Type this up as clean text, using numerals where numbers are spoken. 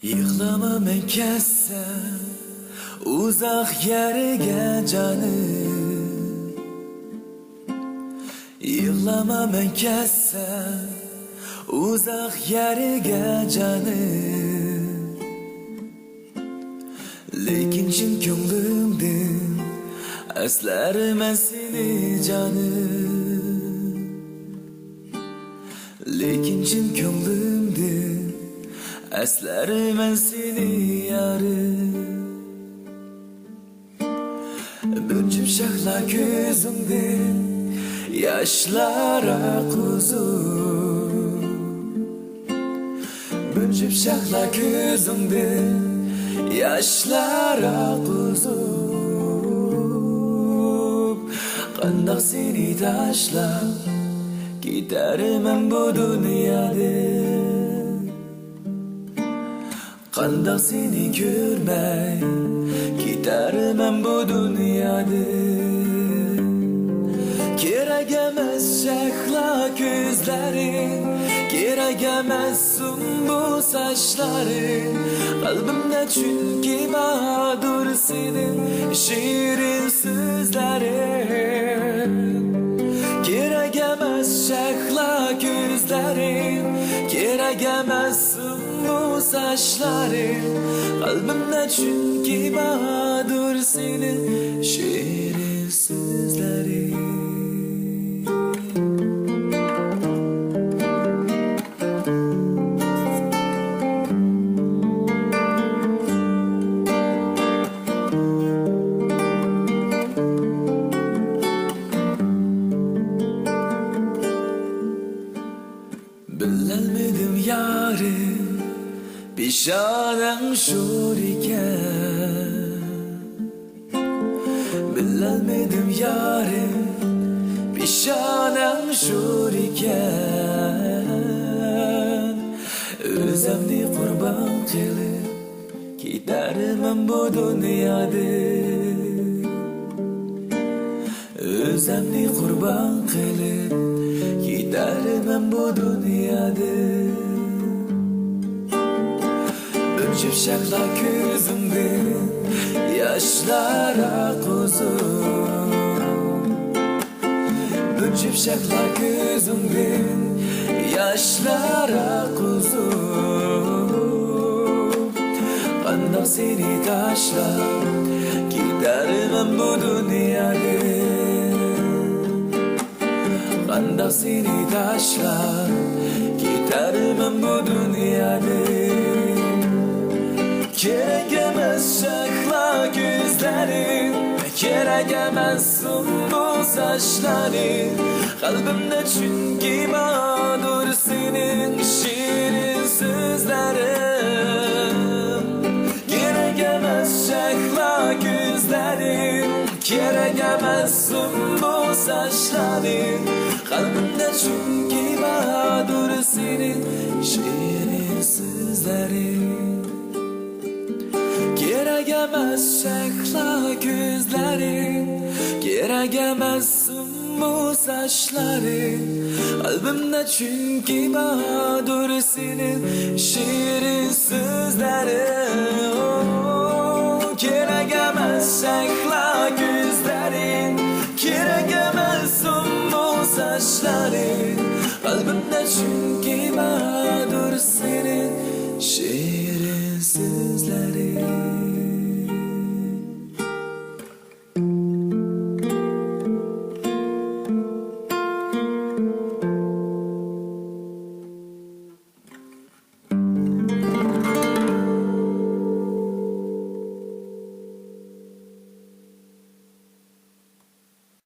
Yıklama men kessem uzak yerge canım. Yıklama men kessem uzak yerge canım. Lekin chin ko'nglimdin eslarman seni canım. Lekin chin ko'nglimdin eslarman seni yarım. Bölçüm şahla gözümden yaşlara kuzum. Bölçüm şahla gözümden yaşlara kuzum. Qandoq seni taşlab gidermem bu dünyadan. Qandoq seni ko'rmay gidermem bu dünyadan. Kerak emas shahla ko'zlaring, kerak emas bu sochlaring. Qalbimda chunki bahadur sening shirin so'zlaring. Kerak emas shahla ko'zlaring, kerak emas bu sochlaring. Qalbimda chunki bahadur sening shirin so'zlaring. Bilmedim yarim pişanem şur iken. Bilmedim yarim pişanem şur iken. Özümni kurban qilib gidermem bu dünyadan. Özümni kurban qilib gidermem bu dünyadan. Bölçüp şahla gözümden yaşlara kuzum. Bölçüp şahla gözümden yaşlara kuzum. Qandoq seni taşlab gidermem bu dünyadan. Qandoq seni taşlab gidermem bu dünyadan. Kerak emas shahla ko'zlaring, kerak emas bu sochlaring. Qalbimda chunki bahadur sening shirin so'zlaring. Kerak emas shahla ko'zlaring, kerak emas bu sochlaring. Qalbimda chunki bahadur sening shirin so'zlaring. Kerak emas shahla ko'zlaring, kerak emas bu sochlaring. Qalbimda chunki bahadur sening shirin so'zlaring. Kerak emas shahla ko'zlaring, kerak emas bu sochlaring. Qalbimda chunki bahadur sening shirin so'zlaring.